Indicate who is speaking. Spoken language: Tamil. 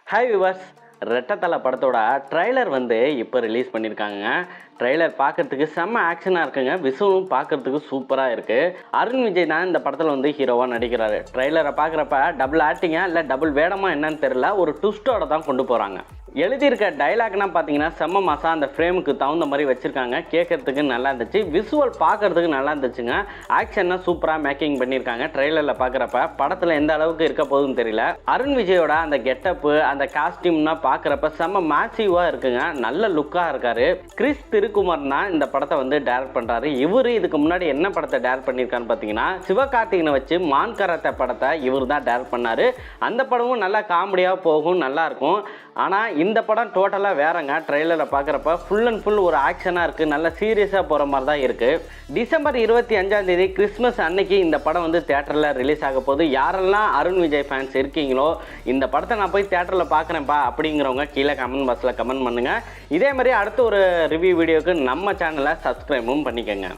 Speaker 1: ஹாய் விவர்ஸ், ரெட்டத்தலை படத்தோட ட்ரைலர் வந்து இப்போ ரிலீஸ் பண்ணியிருக்காங்க. ட்ரைலர் பார்க்கறதுக்கு செம்ம ஆக்ஷனாக இருக்குங்க. விசுவும் பார்க்கறதுக்கு சூப்பராக இருக்குது. அருண் விஜய் தான் இந்த படத்தில் வந்து ஹீரோவாக நடிக்கிறாரு. ட்ரைலரை பார்க்குறப்ப டபுள் ஆக்டிங்கா இல்லை டபுள் வேடமா என்னன்னு தெரியல, ஒரு ட்விஸ்ட்டோட தான் கொண்டு போகிறாங்க. எழுதியிருக்க டைலாக்னா பார்த்தீங்கன்னா செம்ம மாதம் அந்த ஃப்ரேமுக்கு தகுந்த மாதிரி வச்சுருக்காங்க. கேட்கறதுக்கு நல்லா இருந்துச்சு, விசுவல் பார்க்கறதுக்கு நல்லா இருந்துச்சுங்க. ஆக்ஷன்னா சூப்பராக மேக்கிங் பண்ணியிருக்காங்க. ட்ரெய்லரில் பார்க்குறப்ப படத்தில் எந்த அளவுக்கு இருக்க போகுதுன்னு தெரியல. அருண் விஜயோட அந்த கெட்டப்பு, அந்த காஸ்டியூம்னா பார்க்குறப்ப செம்ம மேசிவாக இருக்குங்க. நல்ல லுக்காக இருக்காரு. கிறிஸ் திருக்குமார் தான் இந்த படத்தை வந்து டைரக்ட் பண்ணுறாரு. இவர் இதுக்கு முன்னாடி என்ன படத்தை டைரக்ட் பண்ணியிருக்கான்னு பார்த்தீங்கன்னா சிவகார்த்திகனை வச்சு மான் கராத்தே படத்தை இவர் தான் டைரக்ட் பண்ணார். அந்த படமும் நல்லா காமெடியாக போகும், நல்லாயிருக்கும். ஆனால் இந்த படம் டோட்டலாக வேறங்க. ட்ரெய்லரை பார்க்குறப்ப ஃபுல் அண்ட் ஃபுல் ஒரு ஆக்ஷனாக இருக்குது, நல்ல சீரியஸாக போகிற மாதிரி தான் இருக்குது. டிசம்பர் 25 கிறிஸ்மஸ் அன்னைக்கு இந்த படம் வந்து தேட்டரில் ரிலீஸ் ஆக போகுது. யாரெல்லாம் அருண் விஜய் ஃபேன்ஸ் இருக்கீங்களோ இந்த படத்தை நான் போய் தேட்டரில் பார்க்குறேன்ப்பா அப்படிங்கிறவங்க கீழே கமெண்ட் பாக்ஸில் கமெண்ட் பண்ணுங்கள். இதே மாதிரி அடுத்த ஒரு ரிவ்யூ வீடியோவுக்கு நம்ம சேனலை சப்ஸ்கிரைபும் பண்ணிக்கோங்க.